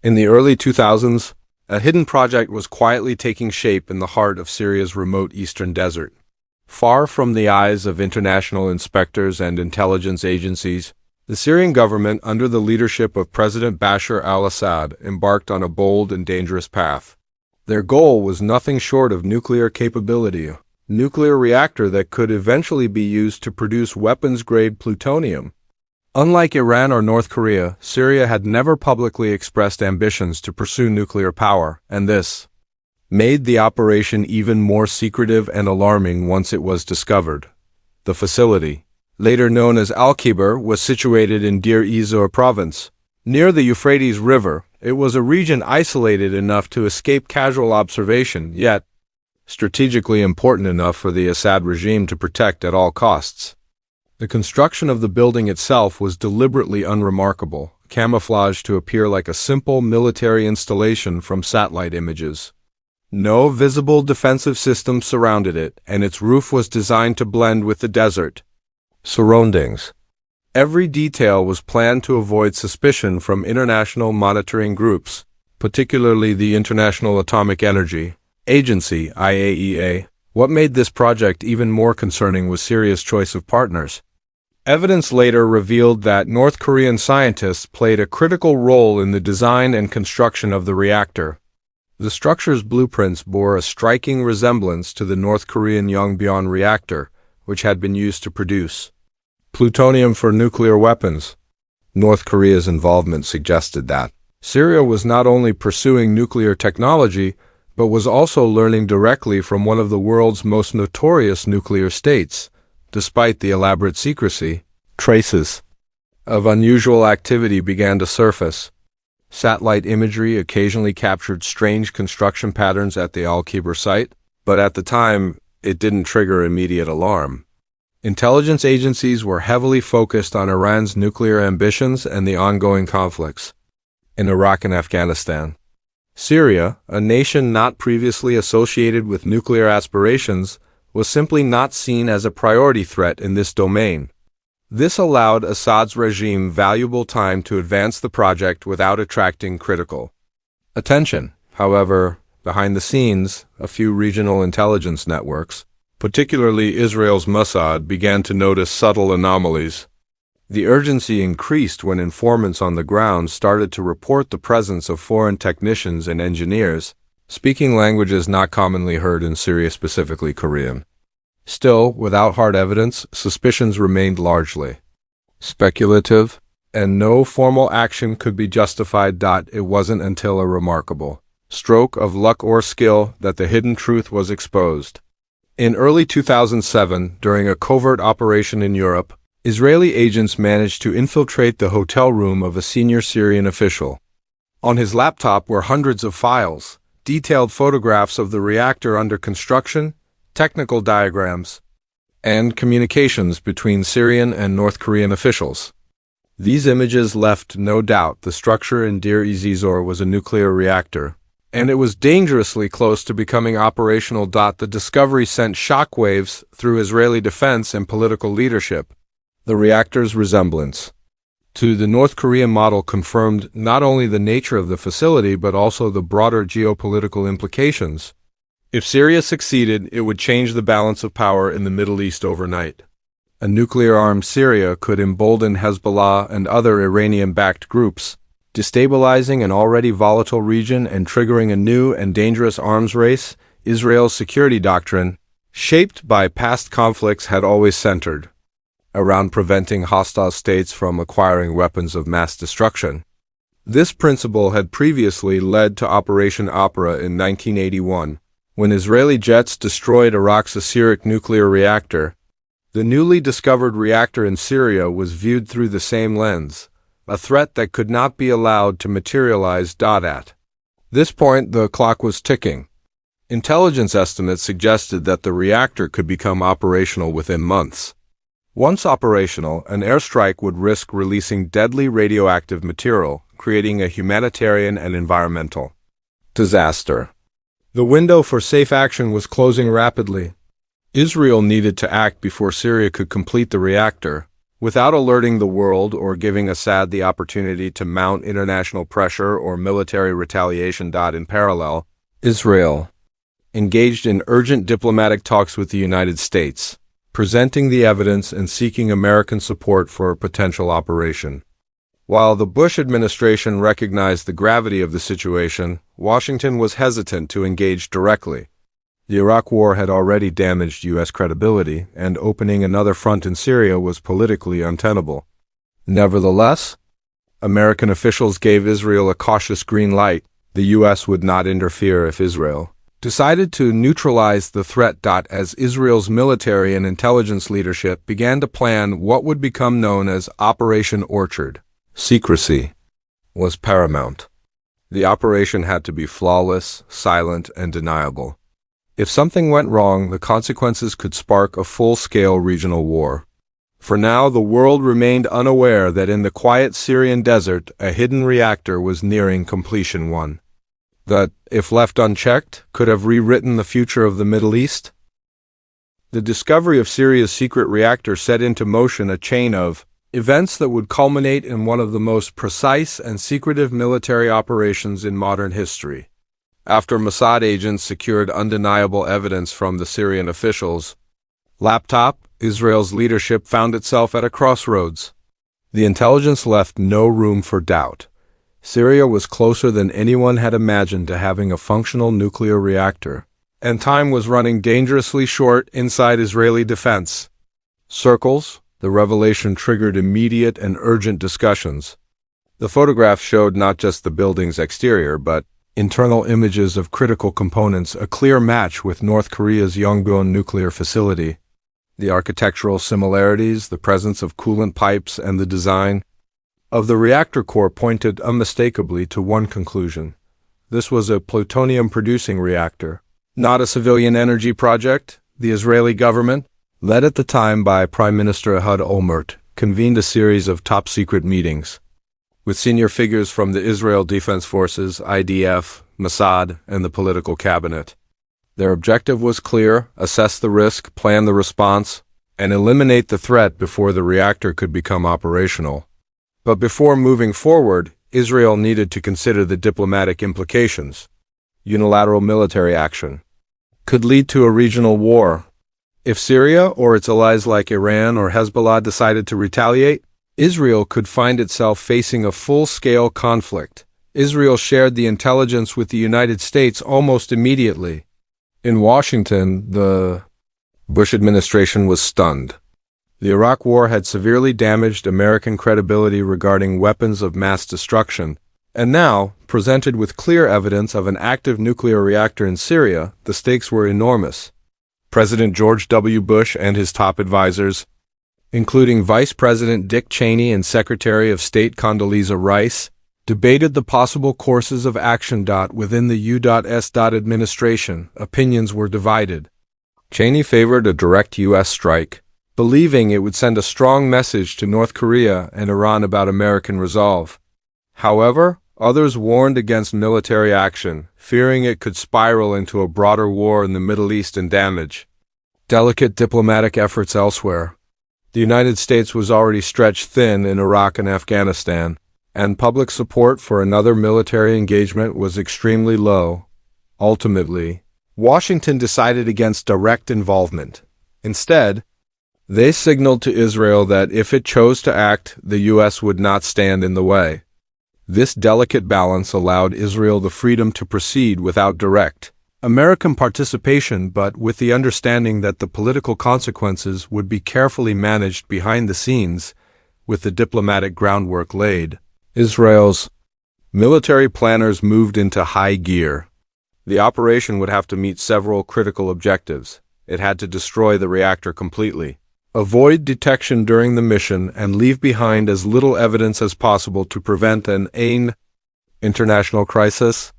In the early 2000s, a hidden project was quietly taking shape in the heart of Syria's remote eastern desert. Far from the eyes of international inspectors and intelligence agencies, the Syrian government, under the leadership of President Bashar al-Assad, embarked on a bold and dangerous path. Their goal was nothing short of nuclear capability, a nuclear reactor that could eventually be used to produce weapons-grade plutonium. Unlike Iran or North Korea, Syria had never publicly expressed ambitions to pursue nuclear power, and this made the operation even more secretive and alarming once it was discovered. The facility, later known as Al-Kibar, was situated in Deir ez-Zor province. Near the Euphrates River, it was a region isolated enough to escape casual observation, yet strategically important enough for the Assad regime to protect at all costs. The construction of the building itself was deliberately unremarkable, camouflaged to appear like a simple military installation from satellite images. No visible defensive system surrounded it, and its roof was designed to blend with the desert surroundings. Every detail was planned to avoid suspicion from international monitoring groups, particularly the International Atomic Energy Agency, IAEA. What made this project even more concerning was Syria's choice of partners. Evidence later revealed that North Korean scientists played a critical role in the design and construction of the reactor. The structure's blueprints bore a striking resemblance to the North Korean Yongbyon reactor, which had been used to produce plutonium for nuclear weapons. North Korea's involvement suggested that Syria was not only pursuing nuclear technology, but was also learning directly from one of the world's most notorious nuclear states. Despite the elaborate secrecy, traces of unusual activity began to surface. Satellite imagery occasionally captured strange construction patterns at the Al-Kibar site, but at the time, it didn't trigger immediate alarm. Intelligence agencies were heavily focused on Iran's nuclear ambitions and the ongoing conflicts in Iraq and Afghanistan. Syria, a nation not previously associated with nuclear aspirations, was simply not seen as a priority threat in this domain. This allowed Assad's regime valuable time to advance the project without attracting critical attention. However, behind the scenes, a few regional intelligence networks, particularly Israel's Mossad, began to notice subtle anomalies. The urgency increased when informants on the ground started to report the presence of foreign technicians and engineers, speaking languages not commonly heard in Syria, specifically Korean. Still, without hard evidence, suspicions remained largely speculative, and no formal action could be justified. It wasn't until a remarkable stroke of luck or skill that the hidden truth was exposed. In early 2007, during a covert operation in Europe, Israeli agents managed to infiltrate the hotel room of a senior Syrian official. On his laptop were hundreds of files, detailed photographs of the reactor under construction, technical diagrams, and communications between Syrian and North Korean officials. These images left no doubt the structure in Deir ez-Zor was a nuclear reactor, and it was dangerously close to becoming operational. The discovery sent shockwaves through Israeli defense and political leadership. The reactor's resemblance to the North Korean model confirmed not only the nature of the facility but also the broader geopolitical implications. If Syria succeeded, it would change the balance of power in the Middle East overnight. A nuclear-armed Syria could embolden Hezbollah and other Iranian-backed groups, destabilizing an already volatile region and triggering a new and dangerous arms race. Israel's security doctrine, shaped by past conflicts, had always centered around preventing hostile states from acquiring weapons of mass destruction. This principle had previously led to Operation Opera in 1981, when Israeli jets destroyed Iraq's Airstrike nuclear reactor. The newly discovered reactor in Syria was viewed through the same lens, a threat that could not be allowed to materialize. At this point, the clock was ticking. Intelligence estimates suggested that the reactor could become operational within months. Once operational, an airstrike would risk releasing deadly radioactive material, creating a humanitarian and environmental disaster. The window for safe action was closing rapidly. Israel needed to act before Syria could complete the reactor, Without alerting the world or giving Assad the opportunity to mount international pressure or military retaliation. In parallel, Israel engaged in urgent diplomatic talks with the United States, presenting the evidence and seeking American support for a potential operation. While the Bush administration recognized the gravity of the situation, Washington was hesitant to engage directly. The Iraq War had already damaged U.S. credibility, and opening another front in Syria was politically untenable. Nevertheless, American officials gave Israel a cautious green light. The U.S. would not interfere if Israel decided to neutralize the threat. As Israel's military and intelligence leadership began to plan what would become known as Operation Orchard, secrecy was paramount. The operation had to be flawless, silent, and deniable. If something went wrong, the consequences could spark a full-scale regional war. For now, the world remained unaware that in the quiet Syrian desert, a hidden reactor was nearing completion. One that, if left unchecked, could have rewritten the future of the Middle East. The discovery of Syria's secret reactor set into motion a chain of events that would culminate in one of the most precise and secretive military operations in modern history. After Mossad agents secured undeniable evidence from the Syrian officials' laptop, Israel's leadership found itself at a crossroads. The intelligence left no room for doubt. Syria was closer than anyone had imagined to having a functional nuclear reactor, and time was running dangerously short inside Israeli defense circles. The revelation triggered immediate and urgent discussions. The photographs showed not just the building's exterior, but internal images of critical components, a clear match with North Korea's Yongbyon nuclear facility. The architectural similarities, the presence of coolant pipes, and the design of the reactor core pointed unmistakably to one conclusion. This was a plutonium-producing reactor, not a civilian energy project. The Israeli government, led at the time by Prime Minister Ehud Olmert, convened a series of top-secret meetings with senior figures from the Israel Defense Forces, IDF, Mossad, and the political cabinet. Their objective was clear: assess the risk, plan the response, and eliminate the threat before the reactor could become operational. But before moving forward, Israel needed to consider the diplomatic implications. Unilateral military action could lead to a regional war. If Syria or its allies like Iran or Hezbollah decided to retaliate, Israel could find itself facing a full-scale conflict. Israel shared the intelligence with the United States almost immediately. In Washington, the Bush administration was stunned. The Iraq War had severely damaged American credibility regarding weapons of mass destruction, and now, presented with clear evidence of an active nuclear reactor in Syria, the stakes were enormous. President George W. Bush and his top advisors, including Vice President Dick Cheney and Secretary of State Condoleezza Rice, debated the possible courses of action. Within the U.S. administration, opinions were divided. Cheney favored a direct U.S. strike, believing it would send a strong message to North Korea and Iran about American resolve. However, others warned against military action, fearing it could spiral into a broader war in the Middle East and damage delicate diplomatic efforts elsewhere. The United States was already stretched thin in Iraq and Afghanistan, and public support for another military engagement was extremely low. Ultimately, Washington decided against direct involvement. Instead, they signaled to Israel that if it chose to act, the U.S. would not stand in the way. This delicate balance allowed Israel the freedom to proceed without direct American participation, but with the understanding that the political consequences would be carefully managed behind the scenes, with the diplomatic groundwork laid. Israel's military planners moved into high gear. The operation would have to meet several critical objectives. It had to destroy the reactor completely, avoid detection during the mission, and leave behind as little evidence as possible to prevent an international crisis.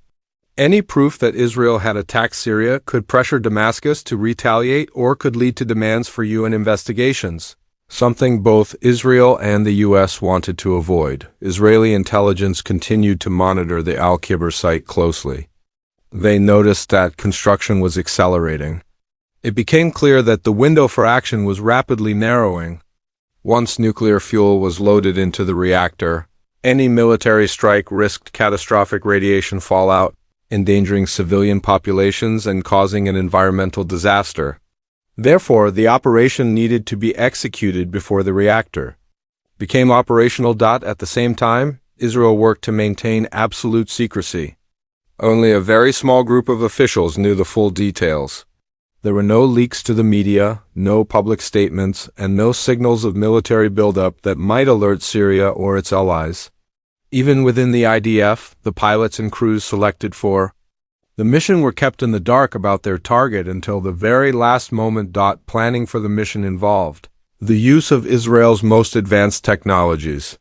Any proof that Israel had attacked Syria could pressure Damascus to retaliate or could lead to demands for UN investigations, something both Israel and the U.S. wanted to avoid. Israeli intelligence continued to monitor the Al-Kibr site closely. They noticed that construction was accelerating. It became clear that the window for action was rapidly narrowing. Once nuclear fuel was loaded into the reactor, any military strike risked catastrophic radiation fallout, endangering civilian populations and causing an environmental disaster. Therefore, the operation needed to be executed before the reactor became operational. At the same time, Israel worked to maintain absolute secrecy. Only a very small group of officials knew the full details. There were no leaks to the media, no public statements, and no signals of military buildup that might alert Syria or its allies. Even within the IDF, the pilots and crews selected for the mission were kept in the dark about their target until the very last moment. Planning for the mission involved the use of Israel's most advanced technologies.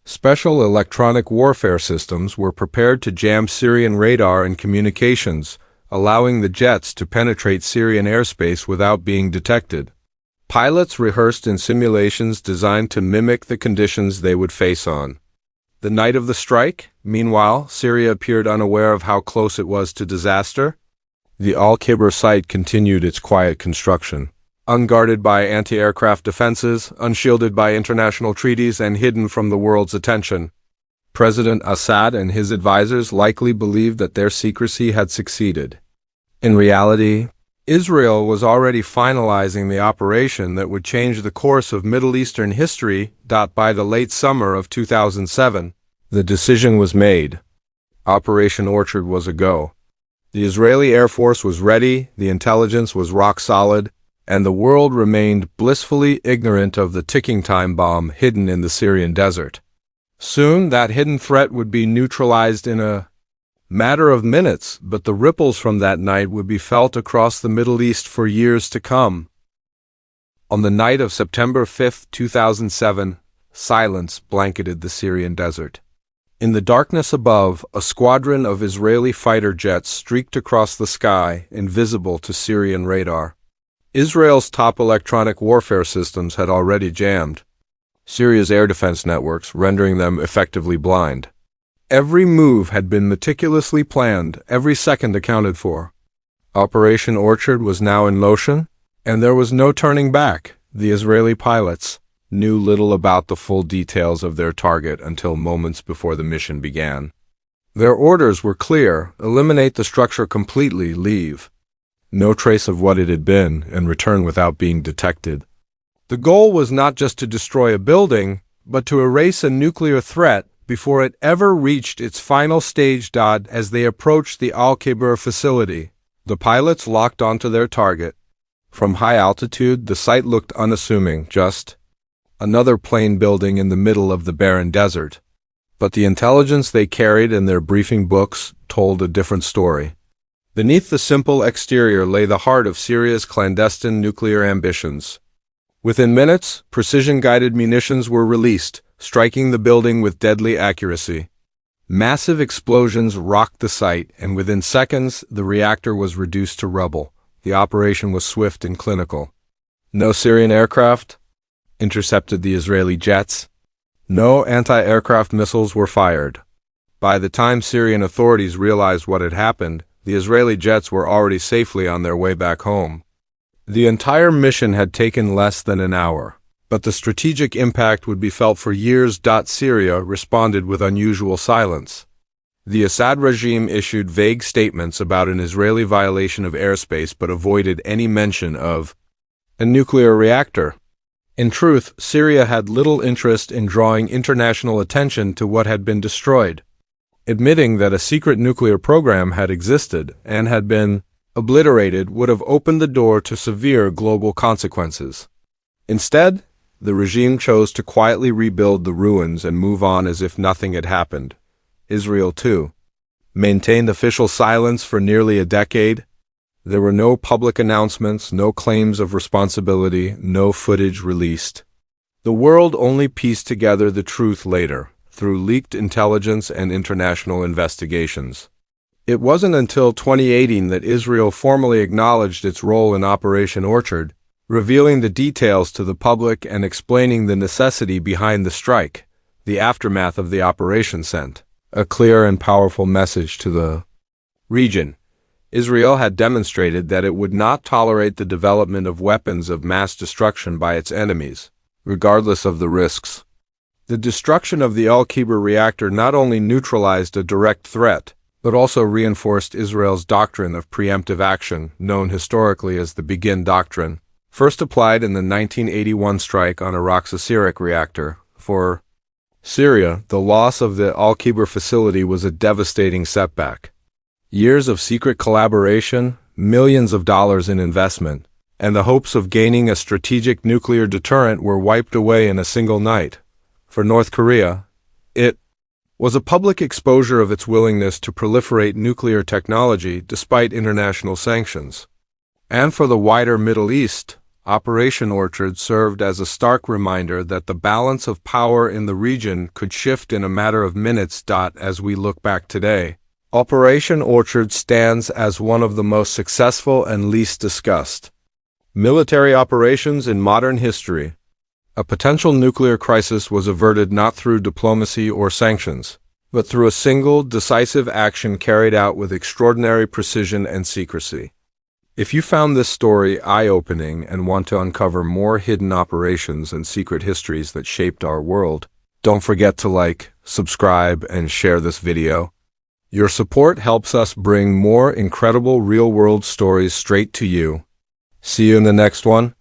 Special electronic warfare systems were prepared to jam Syrian radar and communications, allowing the jets to penetrate Syrian airspace without being detected. Pilots rehearsed in simulations designed to mimic the conditions they would face on the night of the strike. Meanwhile, Syria appeared unaware of how close it was to disaster. The Al-Kibr site continued its quiet construction, unguarded by anti-aircraft defenses, unshielded by international treaties, and hidden from the world's attention. President Assad and his advisors likely believed that their secrecy had succeeded. In reality, Israel was already finalizing the operation that would change the course of Middle Eastern history. By the late summer of 2007, the decision was made. Operation Orchard was a go. The Israeli Air Force was ready, the intelligence was rock solid, and the world remained blissfully ignorant of the ticking time bomb hidden in the Syrian desert. Soon, that hidden threat would be neutralized in a matter of minutes, but the ripples from that night would be felt across the Middle East for years to come. On the night of September 5, 2007, silence blanketed the Syrian desert. In the darkness above, a squadron of Israeli fighter jets streaked across the sky, invisible to Syrian radar. Israel's top electronic warfare systems had already jammed Syria's air defense networks, rendering them effectively blind. Every move had been meticulously planned, every second accounted for. Operation Orchard was now in motion, and there was no turning back. The Israeli pilots knew little about the full details of their target until moments before the mission began. Their orders were clear: eliminate the structure completely, leave no trace of what it had been, and return without being detected. The goal was not just to destroy a building, but to erase a nuclear threat before it ever reached its final stage. As they approached the Al-Kibr facility, the pilots locked onto their target. From high altitude, the site looked unassuming, just another plain building in the middle of the barren desert. But the intelligence they carried in their briefing books told a different story. Beneath the simple exterior lay the heart of Syria's clandestine nuclear ambitions. Within minutes, precision-guided munitions were released, striking the building with deadly accuracy. Massive explosions rocked the site, and within seconds, the reactor was reduced to rubble. The operation was swift and clinical. No Syrian aircraft intercepted the Israeli jets. No anti-aircraft missiles were fired. By the time Syrian authorities realized what had happened, the Israeli jets were already safely on their way back home. The entire mission had taken less than an hour, but the strategic impact would be felt for years. Syria responded with unusual silence. The Assad regime issued vague statements about an Israeli violation of airspace but avoided any mention of a nuclear reactor. In truth, Syria had little interest in drawing international attention to what had been destroyed. Admitting that a secret nuclear program had existed and had been obliterated would have opened the door to severe global consequences. Instead, the regime chose to quietly rebuild the ruins and move on as if nothing had happened. Israel, too, maintained official silence for nearly a decade. There were no public announcements, no claims of responsibility, no footage released. The world only pieced together the truth later, through leaked intelligence and international investigations. It wasn't until 2018 that Israel formally acknowledged its role in Operation Orchard, revealing the details to the public and explaining the necessity behind the strike. The aftermath of the operation sent a clear and powerful message to the region. Israel had demonstrated that it would not tolerate the development of weapons of mass destruction by its enemies. regardless of the risks. The destruction of the Al-Kibr reactor not only neutralized a direct threat, but also reinforced Israel's doctrine of preemptive action, known historically as the Begin Doctrine, first applied in the 1981 strike on Iraq's Airstrike reactor. For Syria, the loss of the Al-Kibr facility was a devastating setback. Years of secret collaboration, millions of dollars in investment, and the hopes of gaining a strategic nuclear deterrent were wiped away in a single night. For North Korea, it was a public exposure of its willingness to proliferate nuclear technology despite international sanctions. And for the wider Middle East, Operation Orchard served as a stark reminder that the balance of power in the region could shift in a matter of minutes. As we look back today, Operation Orchard stands as one of the most successful and least discussed military operations in modern history. A potential nuclear crisis was averted not through diplomacy or sanctions, but through a single, decisive action carried out with extraordinary precision and secrecy. If you found this story eye-opening and want to uncover more hidden operations and secret histories that shaped our world, don't forget to like, subscribe, and share this video. Your support helps us bring more incredible real-world stories straight to you. See you in the next one.